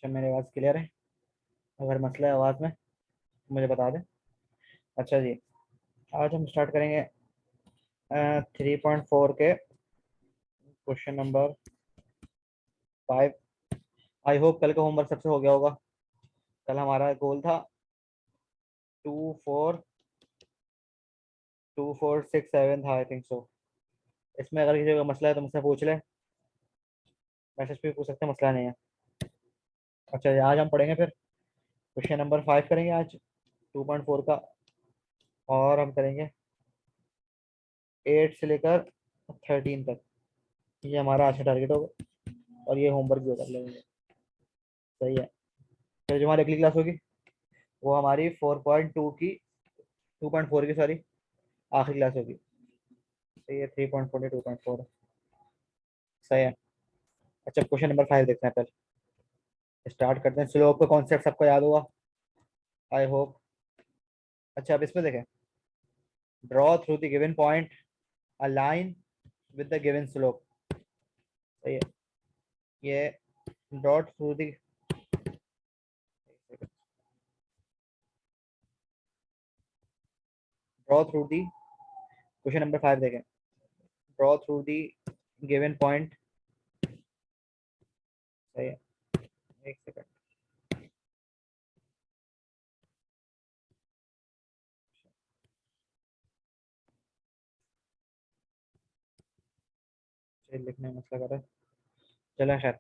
अच्छा, मेरी आवाज़ क्लियर है? अगर मसला है आवाज़ में तो मुझे बता दें। अच्छा जी, आज हम स्टार्ट करेंगे 3.4 के क्वेश्चन नंबर 5। आई होप कल का होमवर्क सबसे हो गया होगा। कल हमारा गोल था 2 4 था, आई थिंक सो। इसमें अगर किसी का मसला है तो मुझसे पूछ ले, मैसेज पे भी पूछ सकते हैं, मसला नहीं है। अच्छा जी, आज हम पढ़ेंगे फिर क्वेश्चन नंबर 5 करेंगे आज 2.4 का। और हम करेंगे 8 से लेकर 13 तक। ये हमारा आज का टारगेट होगा और ये होमवर्क भी कर लेंगे। सही है। फिर जो हमारी अगली क्लास होगी वो हमारी 4.2 की 2.4 की, सॉरी, आखिरी क्लास होगी। तो ये 3.4 2.4 सही है। अच्छा, क्वेश्चन नंबर 5 देखते हैं पहले। स्टार्ट करते हैं। स्लोप का कॉन्सेप्ट सबको याद होगा, आई होप। अच्छा, अब इसमें देखें, draw through the given point a line with the given slope. सही है। ये draw through the draw through the question number 5 देखें। Draw through the given point. सही है। एक सेकंड। लिखने में मसला कर रहा है, चलो खैर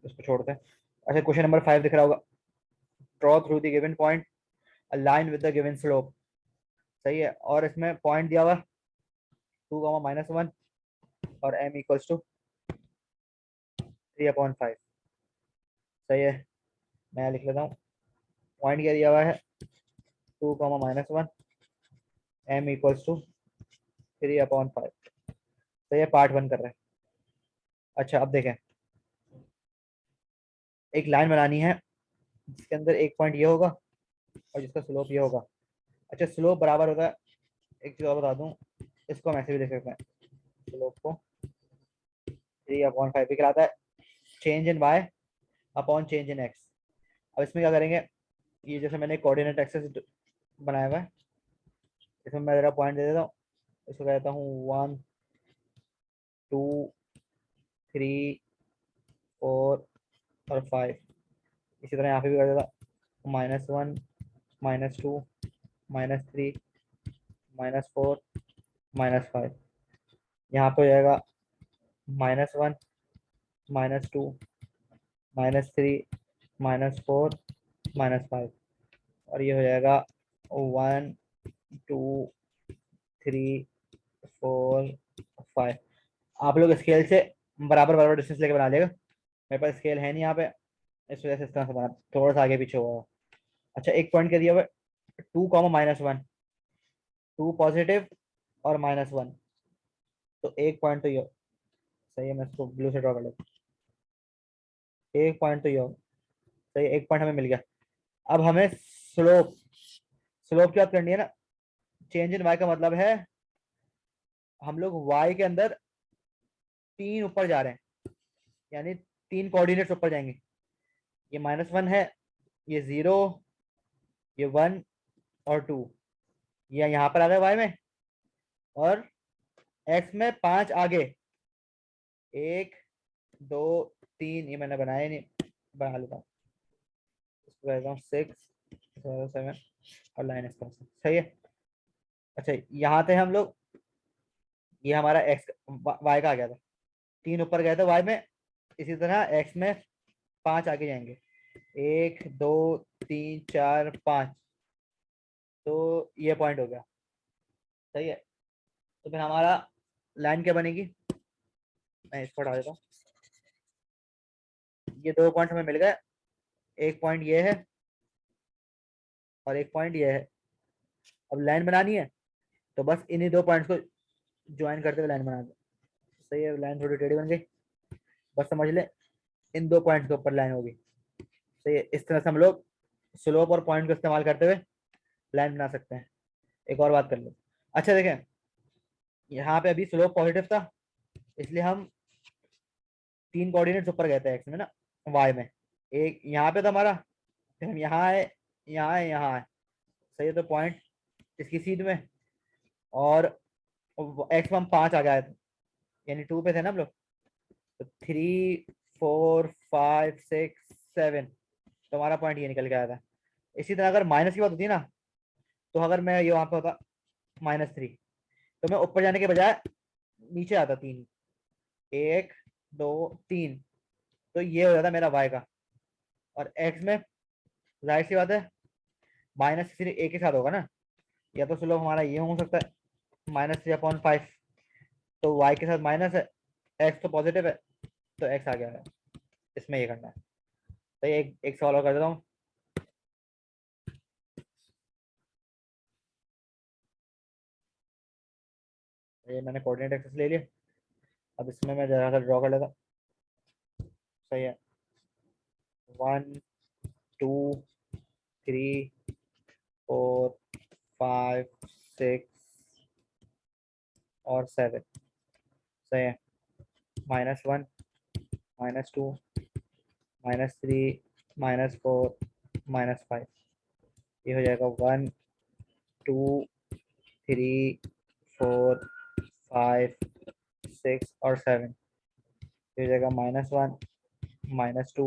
इसको छोड़ते हैं। अच्छा, क्वेश्चन नंबर 5 दिख रहा होगा। Draw through the given point a line with the given slope. सही है। और इसमें पॉइंट दिया हुआ 2, -1 और m इक्वल्स टू 3/5। सही है। मैं लिख लेता हूँ। पॉइंट क्या दिया हुआ है? 2, -1, m इक्वल्स टू 3/5। सही है। पार्ट 1 कर रहे हैं। अच्छा, अब देखें, एक लाइन बनानी है जिसके अंदर एक पॉइंट ये होगा और जिसका स्लोप ये होगा। अच्छा, स्लोप बराबर होता है, एक चीज़ और बता दूं, इसको हम ऐसे भी देख सकते हैं। स्लोप को 3/5 भी कहलाता है, change in Y upon change in X. अब इसमें क्या करेंगे, ये जैसे मैंने कोऑर्डिनेट एक्सेस बनाया हुआ है, इसमें मैं जरा पॉइंट दे देता हूँ। इसको कहता हूँ 1 2 3 4 और 5। इसी तरह यहाँ पे भी कर देता, -1 -2 -3 -4 -5। यहाँ पे हो जाएगा -1 -2 -3 -4 -5। और ये हो जाएगा 1 2 3 4 5। आप लोग स्केल से बराबर बराबर डिस्टेंस लेके बना लेगा। मेरे पास स्केल है नहीं यहाँ पे, इस वजह से इस तरह से बना, थोड़ा सा आगे पीछे हुआ। अच्छा, एक पॉइंट क्या दिया हुआ है? 2, -1, 2 पॉजिटिव और -1। तो एक पॉइंट तो ये सही है। मैं इसको ब्लू से ड्रॉ कर लेता हूँ। एक पॉइंट तो ये सही है, एक पॉइंट हमें मिल गया। अब हमें स्लोप स्लोप की बात करनी है ना। चेंज इन वाई का मतलब है हम लोग वाई के अंदर 3 ऊपर जा रहे हैं, यानी 3 कोऑर्डिनेट्स ऊपर जाएंगे। ये -1 है, ये 0, ये 1 और 2। ये यहाँ पर आ गए वाई में, और एक्स में 5 आगे। 1 2 3, ये मैंने बनाया नहीं, बना लेता हूँ। इसको कहता हूँ 6 7 और लाइन इस तरह से। सही है। अच्छा, यहाँ थे हम लोग, ये हमारा एक्स वाई का आ गया था, 3 ऊपर गए थे वाई में। इसी तरह एक्स में 5 आगे जाएंगे, 1 2 3 4 5। तो ये पॉइंट हो गया। सही है। तो फिर हमारा लाइन क्या बनेगी, मैं इसको हटा देता हूँ। ये 2 पॉइंट हमें मिल गए, एक पॉइंट ये है और एक पॉइंट ये है। अब लाइन बनानी है तो बस इन्हीं 2 पॉइंट्स को ज्वाइन करते हुए लाइन बना दो। सही है। लाइन थोड़ी टेढ़ी बन गई, बस समझ ले, इन 2 पॉइंट्स के ऊपर लाइन होगी। सही है। इस तरह से हम लोग स्लोप और पॉइंट को इस्तेमाल करते हुए लाइन बना सकते हैं। एक और बात कर लो। अच्छा देखें, यहाँ पे अभी स्लोप पॉजिटिव था, इसलिए हम 3 कोऑर्डिनेट्स ऊपर गए थे एक्स में ना, वाई में। एक यहाँ पे था हमारा, फिर हम यहाँ है, यहाँ है, यहाँ है। सही है, तो पॉइंट इसकी सीध में, और एक्स में हम 5 आ गए थे, यानी 2 पे थे ना हम लोग। तो 3 4 5 6 7, तो हमारा पॉइंट ये निकल के आया था। इसी तरह अगर माइनस की बात होती ना, तो अगर मैं ये वहां पे होता -3, तो मैं ऊपर जाने के बजाय नीचे आता 3, 1 2 3, तो ये हो जाता मेरा वाई का। और एक्स में जाहिर सी बात है माइनस सिर्फ एक के साथ होगा ना, या तो स्लोप हमारा ये हो सकता है -3/5, तो वाई के साथ माइनस है, एक्स तो पॉजिटिव है, तो एक्स आ गया है। इसमें ये करना है। तो एक एक सवाल और कर देता हूँ। ये मैंने कोऑर्डिनेट एक्सेस ले लिया, अब इसमें मैं जरा सा ड्रॉ कर लेता हूँ। सही है, 1 2 3 4 5 6 और 7। सही है, -1 -2 -3 -4 -5, ये हो जाएगा 1 2 3 4 5 6 और 7, ये हो जाएगा -1 -2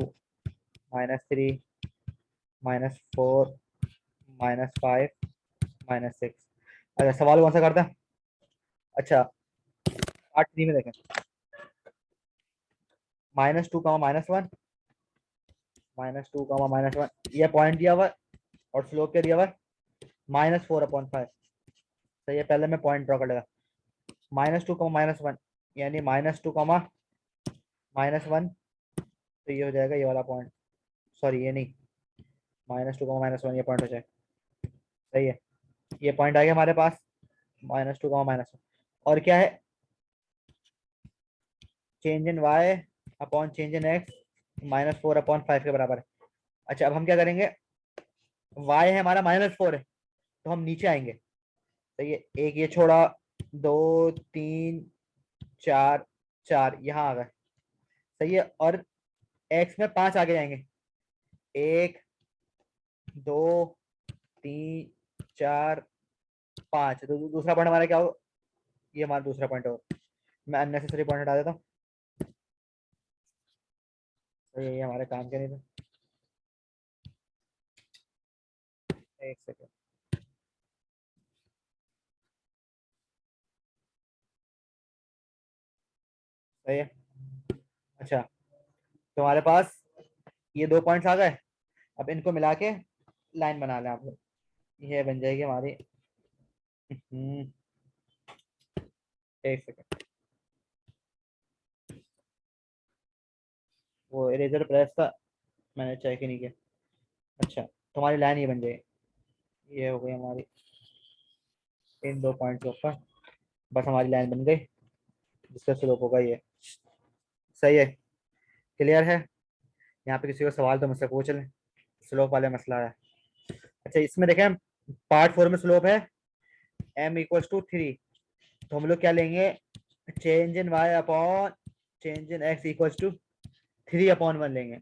-3 -4 -5 -6। अच्छा, सवाल कौन सा करता है? अच्छा, पार्ट 3 में देखें, -2 -1 -2 -1, ये पॉइंट दिया हुआ है, और स्लोप क्या दिया हुआ है -4/5। तो ये पहले मैं पॉइंट ड्रॉ कर लेगा, -2 -1, यानी -2 -1, तो ये हो जाएगा ये वाला पॉइंट, सॉरी ये नहीं, -2 -1 ये पॉइंट हो जाए। सही है, ये पॉइंट आ गया हमारे पास, -2 -1, और क्या है, change in Y upon change in X -4/5 के बराबर है। अच्छा, अब हम क्या करेंगे, वाई है हमारा -4 है, तो हम नीचे आएंगे। तो ये एक ये छोड़ा, 2 3 4, 4 यहाँ आ गए। सही है, और एक्स में 5 आगे जाएंगे, 1 2 3 4 5, तो दूसरा पॉइंट हमारा क्या हो, ये हमारा दूसरा पॉइंट हो। मैं अननेसेसरी पॉइंट हटा देता हूँ, तो ये हमारे काम के नहीं थे। एक सेकेंड, सही है। अच्छा, तो हमारे पास ये 2 पॉइंट्स आ गए, अब इनको मिला के लाइन बना लें आप लोग, ये बन जाएगी हमारी। एक सेकेंड, वो इरेजर प्रेस था, मैंने चेक ही नहीं किया। अच्छा, तो हमारी लाइन ये बन जाएगी, ये हो गई हमारी इन 2 पॉइंट के ऊपर, बस हमारी लाइन बन गई, जिसका स्लोप होगा ये। सही है, क्लियर है। यहाँ पे किसी को सवाल तो मुझसे पूछ लें, स्लोप वाले मसला है। अच्छा, इसमें देखें पार्ट 4 में स्लोप है m = 3, तो हम लोग क्या लेंगे, change in y upon change in x = 3/1 लेंगे।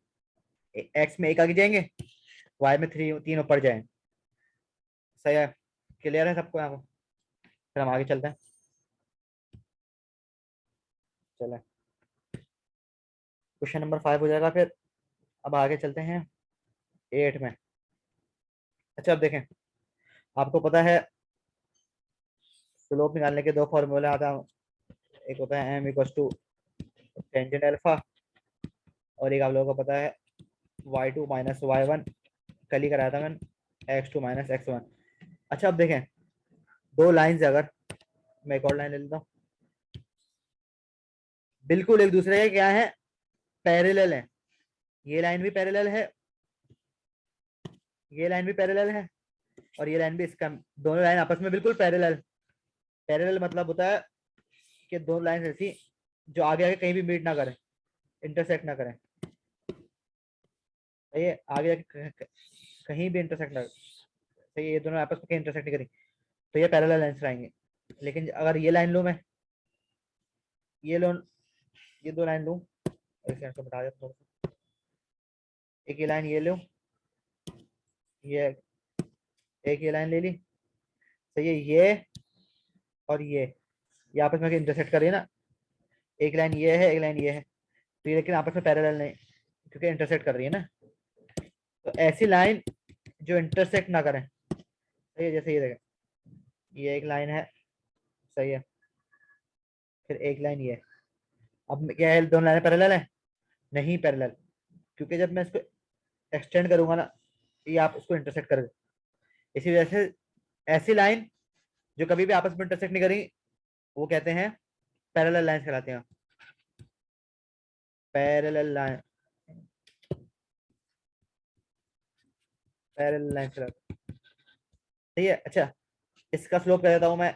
x में 1 आगे जाएंगे, y में 3 ऊपर जाएंगे। सही है, क्लियर है सबको यहाँ पर? फिर हम आगे चलते हैं, चलें, क्वेश्चन नंबर 5 हो जाएगा फिर। अब आगे चलते हैं 8 में। अच्छा, अब देखें, आपको पता है स्लोप निकालने के 2 फॉर्मूले आता है, एक होता है m = टेंजेंट अल्फा, और एक आप लोगों को पता है y2 - y1, कल ही कराया था मैंने, x2 - x1। अच्छा, अब देखें 2 लाइंस, अगर मैं एक और लाइन ले लेता हूँ, बिल्कुल एक दूसरे के क्या है, पैरेलल है। ये लाइन भी पैरेलल है, ये लाइन भी पैरेलल है, और ये लाइन भी, इसका दोनों लाइन आपस में बिल्कुल पैरेलल। पैरेलल मतलब होता है कि दोनों लाइन ऐसी जो आगे आगे कहीं भी मीट ना करें, इंटरसेक्ट ना करें। ये आगे आगे कहीं भी इंटरसेक्ट ना, तो ये दोनों आपस में कहीं इंटरसेक्ट नहीं करें, तो ये पैरेलल लाइंस रहेंगे। लेकिन अगर ये लाइन लूँ मैं, ये लो, ये 2 लाइन लूँ, इसे हटा देता हूं, एक ये लाइन ये लो, ये एक ये लाइन ले ली, तो ये और ये आपस में इंटरसेक्ट कर रही है ना, एक लाइन ये है एक लाइन ये है, तो ये लेकिन आपस में पैरेलल नहीं क्योंकि इंटरसेक्ट कर रही है ना। तो ऐसी लाइन जो इंटरसेक्ट ना करें, सही है, जैसे ये देखें ये एक लाइन है, सही है, फिर एक लाइन ये, अब क्या है दोनों लाइनें पैरेलल है? नहीं पैरेलल, क्योंकि जब मैं इसको एक्सटेंड करूंगा ना, ये आप इसको इंटरसेक्ट कर, इसी वजह से ऐसी लाइन जो कभी भी आपस में इंटरसेक्ट नहीं करी वो कहते हैं पैरेलल लाइंस कहलाते हैं, पैरेलल लाइन, पैरेलल लाइन कहलाते हैं। ठीक है, अच्छा इसका स्लोप कह देता हूं मैं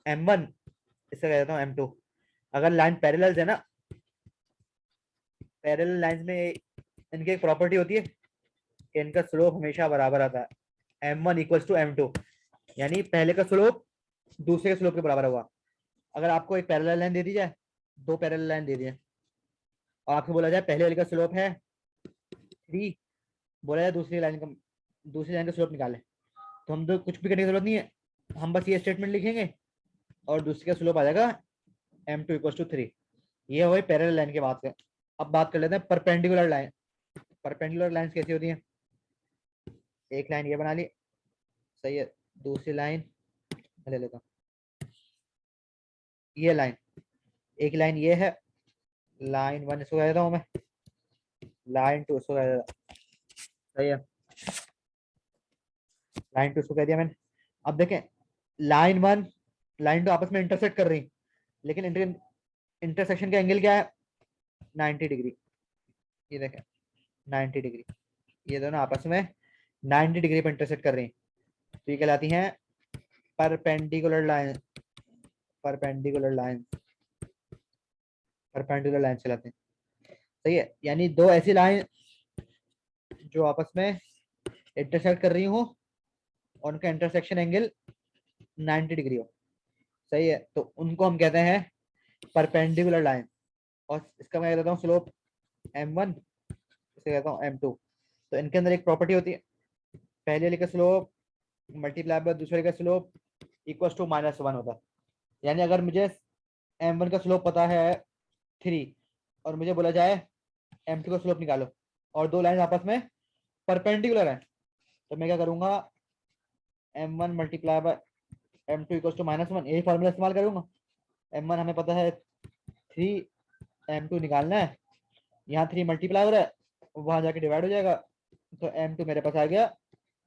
m1, इसका कह देता हूं m2। अगर लाइन पैरेलल है ना, पैरेलल लाइंस में इनकी एक प्रॉपर्टी होती है कि इनका स्लोप हमेशा बराबर आता है, m1 इक्वल्स टू m2, यानी पहले का स्लोप दूसरे के स्लोप के बराबर हुआ। अगर आपको एक पैरेलल लाइन दे दी जाए, दो पैरेलल लाइन दे दी जाए और आपको बोला जाए पहले वाले का स्लोप है 3, बोला जाए दूसरी लाइन का स्लोप निकाले, तो हम तो कुछ भी करने की जरूरत नहीं है, हम बस ये स्टेटमेंट लिखेंगे और दूसरे का स्लोप आ जाएगा m2 इक्वल्स टू 3। ये हो गई पैरेलल लाइन की बात है। अब बात कर लेते हैं परपेंडिकुलर लाइन। परपेंडिकुलर लाइन कैसी होती है? एक लाइन ये बना ली, सही है, दूसरी लाइन ले लेता हूँ, ये लाइन, एक लाइन ये है, लाइन 1 इसको कह देता हूँ मैं, लाइन 2 इसको कह देता हूँ, सही है, लाइन 2 इसको कह दिया मैंने। अब देखें लाइन 1 लाइन 2 आपस में इंटरसेक्ट कर रही, लेकिन इंटरसेक्शन का एंगल क्या है? 90 डिग्री। ये देखें 90 डिग्री, ये दोनों आपस में 90 डिग्री पर इंटरसेक्ट कर रही हैं, तो ये कहलाती हैं perpendicular line, perpendicular line, perpendicular line कहलाते हैं। सही है, यानी दो ऐसी लाइन जो आपस में इंटरसेक्ट कर रही हो और उनका इंटरसेक्शन एंगल 90 डिग्री हो, सही है, तो उनको हम कहते हैं परपेंडिकुलर लाइन। और इसका मैं कहता हूँ स्लोप m1, इसे कहता हूँ m2। तो इनके अंदर एक प्रॉपर्टी होती है, पहले वाले का स्लोप मल्टीप्लाई बाय दूसरे का स्लोप इक्वल्स टू -1 होता है। यानी अगर मुझे m1 का स्लोप पता है 3 और मुझे बोला जाए m2 का स्लोप निकालो और दो लाइन आपस में परपेंडिकुलर है, तो मैं क्या करूंगा m1 multiply bye m2 equals to -1, यही फॉर्मूला इस्तेमाल करूंगा। m1 हमें पता है 3, m2 निकालना है, यहाँ 3 मल्टीप्लाई हो रहा है, वहां जाके डिवाइड हो जाएगा, तो m2 मेरे पास आ गया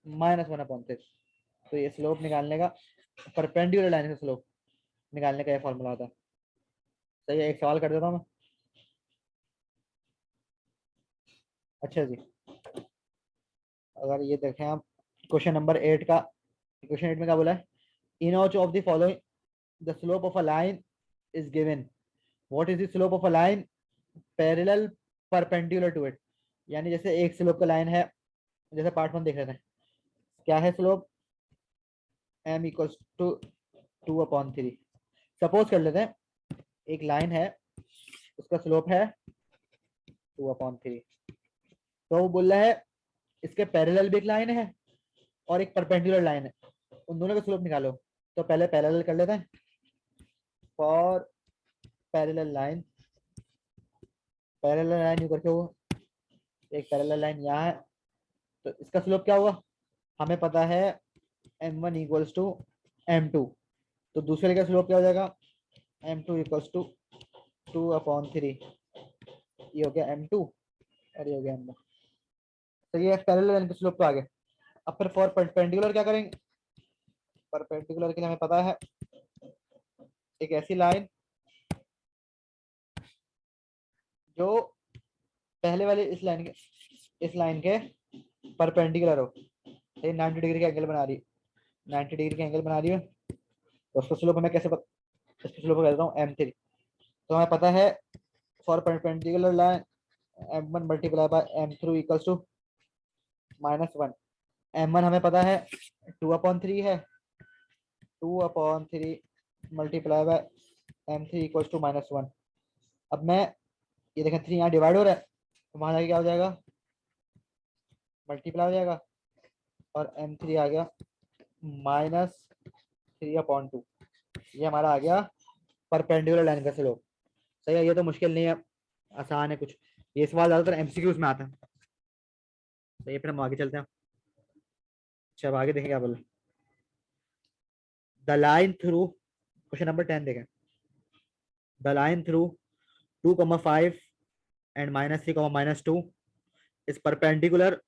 -1/6। तो ये स्लोप निकालने का, परपेंडिकुलर लाइन का स्लोप निकालने का ये फॉर्मूला होता है। सही है, एक सवाल कर देता हूँ मैं। अच्छा जी, अगर ये देखें आप क्वेश्चन नंबर 8 का, क्वेश्चन 8 में क्या बोला है? In each of the following the slope of a line is given, what is the slope of a line parallel perpendicular to it. यानी जैसे एक स्लोप का लाइन है, जैसे पार्ट 1 देख रहे थे, क्या है slope m equals to 2/3। Suppose कर लेते हैं एक लाइन है, उसका स्लोप है 2/3, तो वो बोल रहा है इसके पैरेलल भी एक लाइन है और एक परपेंडिकुलर लाइन है, उन दोनों का स्लोप निकालो। तो पहले पैरेलल कर लेते हैं, for parallel line, parallel line you करके हो, एक पैरेलल लाइन यहाँ है, तो इसका स्लोप क्या होगा? हमें पता है m1 इक्वल्स टू m2, तो दूसरे का स्लोप क्या हो जाएगा? m2 इक्वल्स टू 2/3, ये हो गया m2 और ये हो गया m1। तो ये पैरेलल लाइन का स्लोप तो आ गया। अब फिर फॉर परपेंडिकुलर क्या करेंगे? परपेंडिकुलर के लिए हमें पता है एक ऐसी लाइन जो पहले वाले इस लाइन के परपेंडिकुलर हो, ये 90 डिग्री का एंगल बना रही है, 90 डिग्री का एंगल बना रही है, तो उसका स्लोप हमें कैसे इसका स्लोप कह देता हूँ m3। तो हमें पता है for perpendicular line m1 multiply by m3 equals to -1। m1 हमें पता है 2/3 है, 2/3 multiply by m3 equals to -1। अब मैं ये देखें 3 यहाँ डिवाइड हो रहा है, तो वहां जाके क्या हो जाएगा मल्टीप्लाई हो जाएगा और m3 आ गया -3/2। ये हमारा आ गया परपेंडिकुलर लाइन का स्लोप। सही है, ये तो मुश्किल नहीं है, आसान है कुछ। ये सवाल ज्यादातर एमसीक्यूज में आता है। तो ये फिर हम आगे चलते हैं। अच्छा, अब आगे देखें क्या बोला। The line through, question number 10 देखें। The line through 2,5 and -3, -2 is perpendicular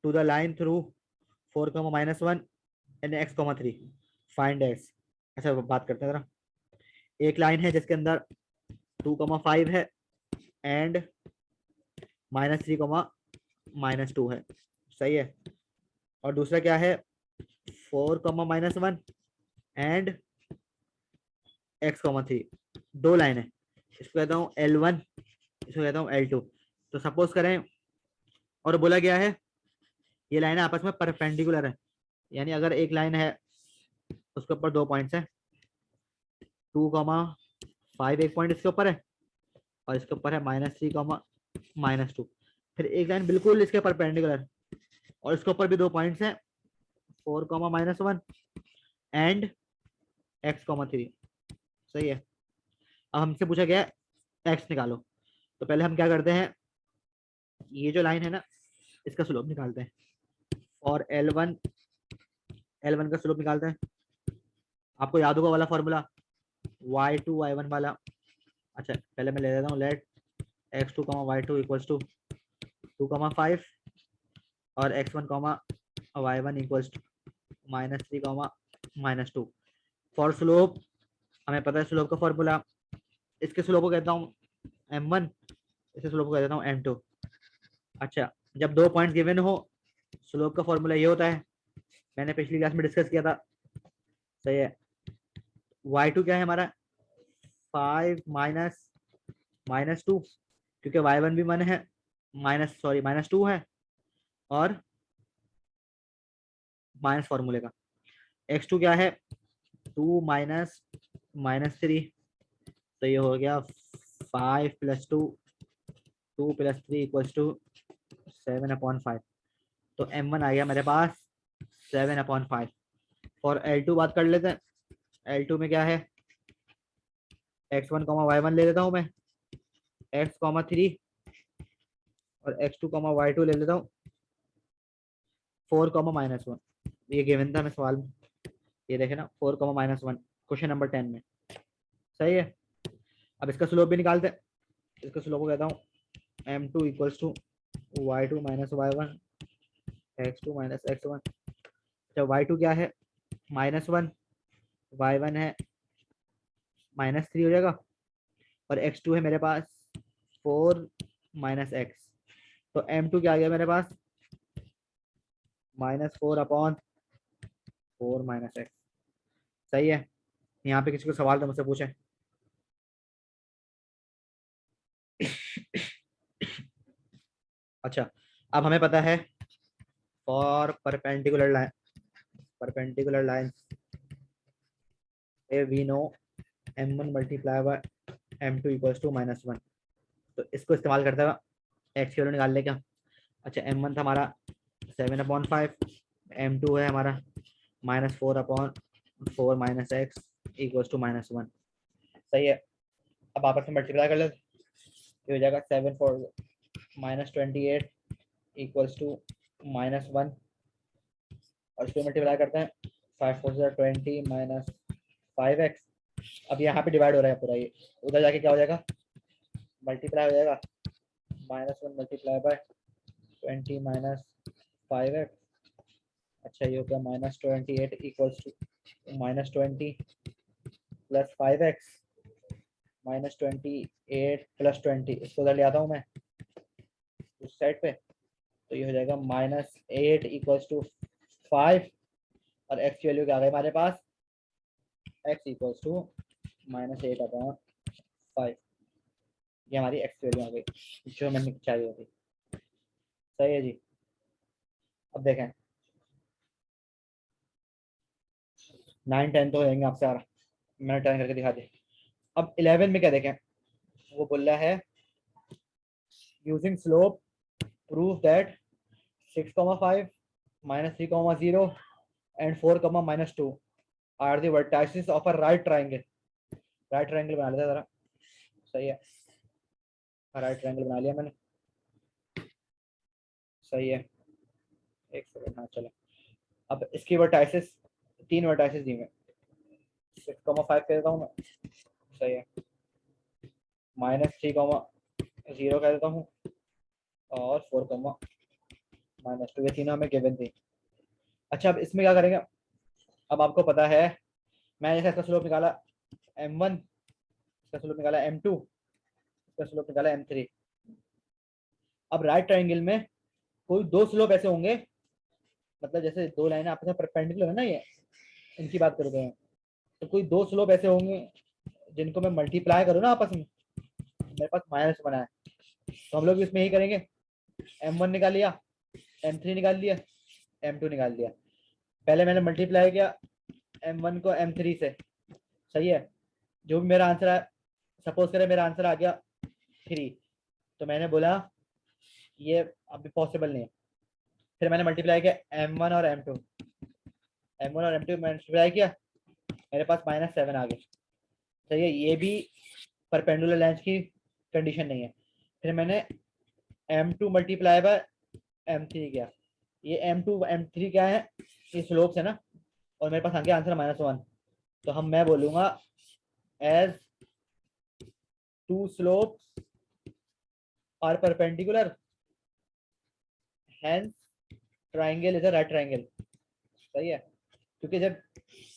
to the line through 4, -1 and x, 3. Find x। अच्छा, बात करते हैं जरा। एक लाइन है जिसके अंदर 2,5 है एंड -3, -2 है। सही है। और दूसरा क्या है, 4, -1 एंड x, 3। दो लाइन है, इसको कहता हूँ L1, इसको कहता हूँ L2। तो सपोज करें, और बोला गया है ये लाइन आपस में परपेंडिकुलर है, यानी अगर एक लाइन है उसके ऊपर 2 पॉइंट्स है, 2,5 एक पॉइंट इसके ऊपर है और इसके ऊपर है -3, -2। फिर एक लाइन बिल्कुल इसके परपेंडिकुलर और इसके ऊपर भी 2 पॉइंट्स हैं, 4, -1 एंड x, 3। सही है। अब हमसे पूछा गया x निकालो। तो पहले हम क्या करते हैं, ये जो लाइन है ना इसका स्लोप निकालते हैं। और L1 का स्लोप निकालते हैं। आपको याद होगा वाला फॉर्मूला y2 y1 वाला। अच्छा, पहले मैं ले लेता हूँ, late x2, y2 equals to 2,5 और x1, y1 equals to -3, -2। For slope हमें पता है स्लोप का फॉर्मूला, इसके स्लोप को कहता हूँ m1, इसके स्लोप को कहता हूँ m2। अच्छा, जब 2 पॉइंट गिवन हो स्लोप का फॉर्मूला ये होता है, मैंने पिछली क्लास में डिस्कस किया था। सही है। y2 क्या है हमारा, 5 -2, क्योंकि y1 भी 1 है, -2 है और माइनस फॉर्मूले का। x2 क्या है, 2 -3, तो ये हो गया 5 + 2, 2 + 3 इक्वल्स टू 7/5। तो m1 आ गया मेरे पास 7/5। और L2 बात कर लेते हैं। L2 में क्या है, x1, y1 ले लेता हूँ मैं, x, 3 और x2, y2 ले लेता हूँ 4, -1। ये गिवन था मैं सवाल में, ये देखे ना 4, -1 क्वेश्चन नंबर 10 में। सही है। अब इसका स्लोप भी निकालते हैं। इसका स्लोप को कहता हूँ m2 equals to y2 - y1 x2 - x1। अच्छा, y2 क्या है, -1, y1 है -3 हो जाएगा और x2 है मेरे पास 4 - x। तो m2 क्या आ गया मेरे पास, -4/4 - x। सही है। यहाँ पे किसी को सवाल तो मुझसे पूछे। अच्छा, अब हमें पता है for perpendicular line we know m1 × m2 equals to -1। तो इसको इस्तेमाल करते हुए एक्स की वैल्यू निकाल ले क्या। अच्छा, m1 था हमारा 7/5, m2 है हमारा -4/4 - x इक्वल्स टू -1। सही है। अब आपस में मल्टीप्लाई कर ले, ये हो जाएगा 7 4 -28 इक्वल्स टू -1। और इसको मल्टीप्लाई करते हैं, 5 4 20 -5x। अब यहाँ पे डिवाइड हो रहा है पूरा, ये उधर जाके क्या हो जाएगा, मल्टीप्लाई हो जाएगा, -1 × 20 -5x। अच्छा, ये हो गया -28 इक्वल्स टू -20 + 5x, -28 + 20। इसको उधर ले आता हूँ मैं उस साइड पे, तो ये हो जाएगा -8 इक्वल्स टू 5 और x की वैल्यू क्या आ गई हमारे पास, x इक्वल्स टू -8/5। ये हमारी x की वैल्यू आ गई जो मैंने चाहिए होती। सही है जी। अब देखें 9 10 तो हो जाएंगे आपसे, आ रहा मैंने 10 करके दिखा दी। अब 11 में क्या देखें, वो बोल रहा है using slope prove that 6,5 -3,0 and 4, -2 are the vertices of a right triangle. Right triangle बना लेते जरा, सही है, राइट ट्रायंगल बना लिया मैंने, सही है, एक सेकंड, हाँ चलो। अब इसकी वर्टाइसेस, 3 वर्टाइसेस दी मैं, 6,5 कह देता हूँ मैं, सही है, -3,0 कह देता हूँ और 4, -2, ये तीनों हमें गिवन थी। अच्छा अब इसमें क्या करेंगे, अब आपको पता है मैंने जैसे इसका स्लोप निकाला m1, इसका स्लोप निकाला m2, इसका स्लोप निकाला m3। अब राइट ट्रायंगल में कोई 2 स्लोप ऐसे होंगे, मतलब जैसे 2 लाइनें आपस में परपेंडिकुलर है ना, ये इनकी बात करते हैं, तो कोई 2 स्लोप ऐसे होंगे जिनको मैं मल्टीप्लाई करूँ ना आपस में, मेरे पास -1 है, तो हम लोग इसमें यही करेंगे, m1 निकाल लिया, m3 निकाल लिया, m2 निकाल लिया। पहले मैंने मल्टीप्लाई किया m1 को m3 से, सही है, जो भी मेरा आंसर है, सपोज करें मेरा आंसर आ गया 3, तो मैंने बोला ये अभी पॉसिबल नहीं है, फिर मैंने मल्टीप्लाई किया m1 और m2, m1 और m2 मल्टीप्लाई किया, मेरे पास -7 आ गया, सही है, ये भी परपेंडिकुलर लाइंस की कंडीशन नहीं है। फिर मैंने m2 मल्टीप्लाई बाय m3 किया, ये m2 m3 क्या है, ये स्लोप्स है ना, और मेरे पास आ गया आंसर -1, तो मैं बोलूंगा as 2 slopes are perpendicular hence triangle is a right triangle, सही है, क्योंकि जब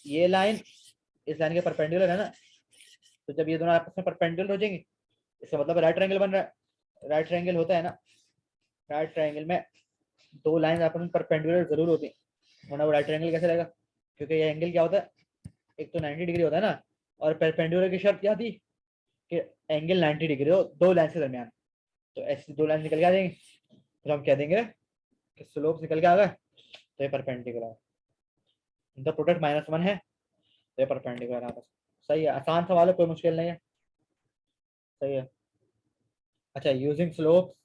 ये लाइन इस लाइन के परपेंडिकुलर है ना, तो जब ये दोनों आपस में परपेंडिकुलर हो जाएंगे, इसका मतलब राइट ट्रायंगल बन रहा है। राइट ट्रायंगल होता है ना, राइट ट्रायंगल में 2 लाइन आपस में परपेंडिकुलर जरूर होती है, वरना वो राइट ट्रायंगल कैसे रहेगा, क्योंकि ये एंगल क्या होता है, एक तो 90 डिग्री होता है ना, और परपेंडिकुलर की शर्त क्या थी कि एंगल 90 डिग्री हो 2 लाइन के दरमियान, तो ऐसी 2 लाइन निकल के आ जाएंगे, तो हम कह देंगे कि स्लोप निकल के आ गए, तो ये परपेंडिकुलर है, इनका प्रोडक्ट -1 है, तो ये परपेंडिकुलर है आपस, सही है, आसान सवाल है, कोई मुश्किल नहीं है, सही है। अच्छा, using slopes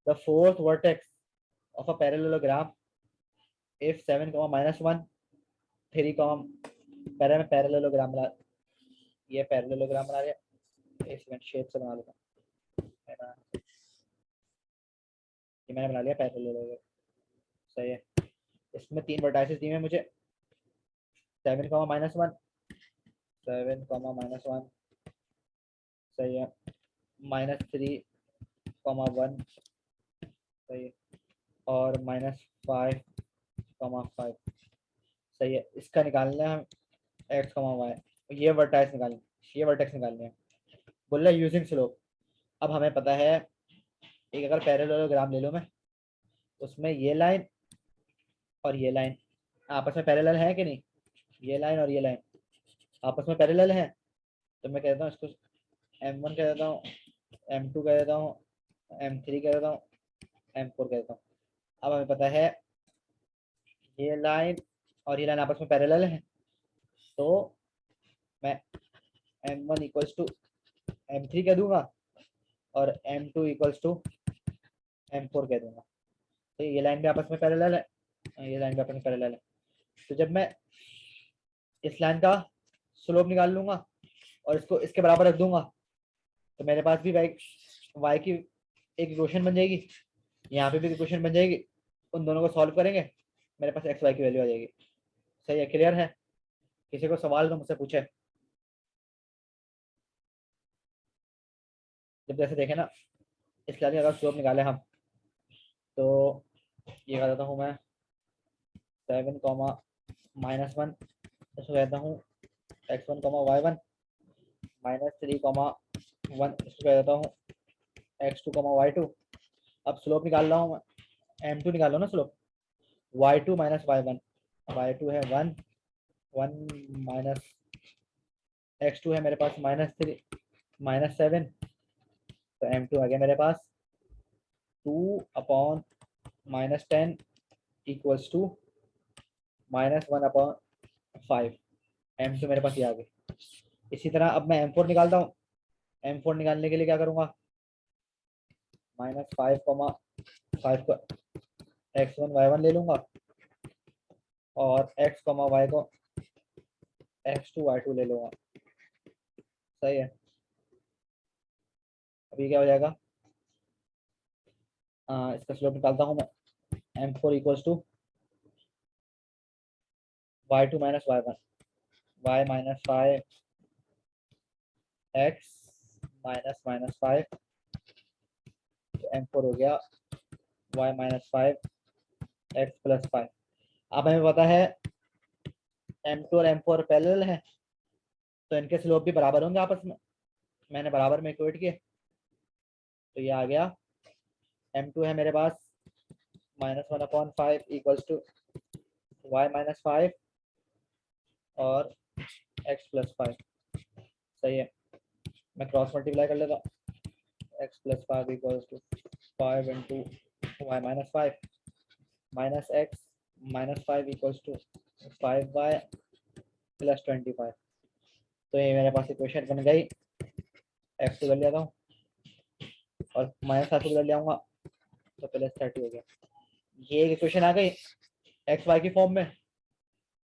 the fourth vertex of a parallelogram if 7, -1, 3, पहले मैं पैरेललोग्राम बना, ये पैरेललोग्राम बना लिया, इस शेप से बना लेता हूं, ये मैंने बना लिया पैरेललोग्राम, सही है। इसमें 3 वर्टाइसेस दिए हैं मुझे, 7, -1, 7, -1, सही है, -3, 1, सही है, और -5, 5, सही है। इसका निकालना है x, y, ये वर्टाइस निकालना, ये वर्टेक्स निकालने हैं, बोल रहा है यूजिंग स्लोप। अब हमें पता है एक अगर पैरेललोग्राम ले लो मैं, उसमें ये लाइन और ये लाइन आपस में पैरेलल है कि नहीं, ये लाइन और ये लाइन आपस में पैरेलल है, तो मैं कहता हूँ इसको m1 कह देता हूँ, m2 कह देता हूँ, m3 कह देता हूँ, m4 कह देता हूँ। अब हमें पता है ये लाइन और ये लाइन आपस में पैरेलल है, तो मैं m1 इक्वल्स टू m3 कह दूंगा और m2 इक्वल्स टू m4 कह दूंगा, तो ये लाइन भी आपस में पैरेलल है, ये लाइन भी आपस में पैरेलल है, तो जब मैं इस लाइन का स्लोप निकाल लूंगा और इसको इसके बराबर रख दूंगा, तो मेरे पास भी y की एक इक्वेशन बन जाएगी, यहाँ पे भी इक्वेशन बन जाएगी, उन दोनों को सॉल्व करेंगे, मेरे पास x y की वैल्यू आ जाएगी, सही है, क्लियर है। किसी को सवाल तो मुझसे पूछे, जब जैसे देखे ना, इस लाइन का अगर स्लोप निकाले हम, तो ये कर देता हूँ मैं 7, -1, इसको कहता हूँ x1, y1, -3, 1, इसको कह देता हूँ x2, y2। अब स्लोप निकाल रहा हूँ मैं, m2 निकालो ना स्लोप, y2 - y1, y2 है 1, 1 माइनस x2 है मेरे पास -3, -7, तो m2 आ गया मेरे पास 2/-10 इक्वल्स टू -1/5, m2 मेरे पास ये आ गया। इसी तरह अब मैं m4 निकालता हूँ, m4 निकालने के लिए क्या करूँगा, -5, 5 को x1 y1 ले लूंगा और x, y को x2 y2 ले लूंगा। सही है। अभी क्या हो जाएगा, इसका स्लोप निकालता हूँ मैं। m4 equals to y2 minus y1, y minus 5 x minus minus 5, तो m4 हो गया y माइनस 5 x प्लस 5। अब हमें पता है m2 और m4 पैरेलल है, तो इनके स्लोप भी बराबर होंगे आपस में। मैंने बराबर में इक्वेट किए, तो ये आ गया m2 है मेरे पास -1/5 इक्वल्स टू y माइनस 5 और x प्लस 5। सही है। मैं क्रॉस मल्टीप्लाई कर लेता हूँ। x plus 5 equals to 5 into y minus 5 minus x minus 5 equals to 5y plus 25। तो ये मेरे पास इक्वेशन बन गई। x को कर लेता हूँ और माइनस 7 को कर ले आऊँगा, तो प्लस 30 हो गया। ये एक इक्वेशन आ गई एक्स वाई की फॉर्म में।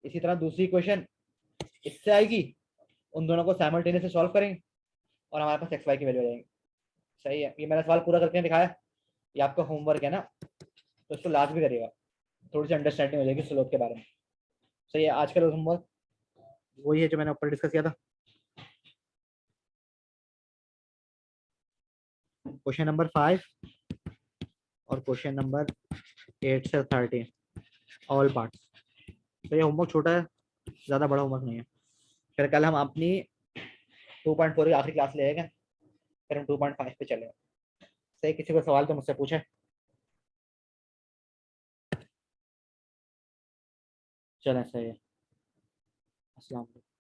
इसी तरह दूसरी इक्वेशन इससे आएगी, उन दोनों को साइमल्टेनियसली सॉल्व करेंगे और हमारे पास एक्स वाई की वैल्यू आ जाएगी। सही है। ये मैंने सवाल पूरा करके दिखाया। ये आपका होमवर्क है ना, तो इसको लास्ट भी करिएगा, थोड़ी सी अंडरस्टैंडिंग हो जाएगी स्लोप के बारे में। सही है। आज का होमवर्क वही है जो मैंने ऊपर डिस्कस किया था। क्वेश्चन नंबर 5 और क्वेश्चन नंबर 8 से 13 ऑल पार्ट्स। तो ये होमवर्क छोटा है, ज़्यादा बड़ा होमवर्क नहीं है। फिर कल हम अपनी 2.4 की आखिरी क्लास ले आएंगे, फिर हम 2.5 पे चलेंगे। सही। किसी को सवाल तो मुझसे पूछे। चलें। सही है। अस्सलाम वालेकुम।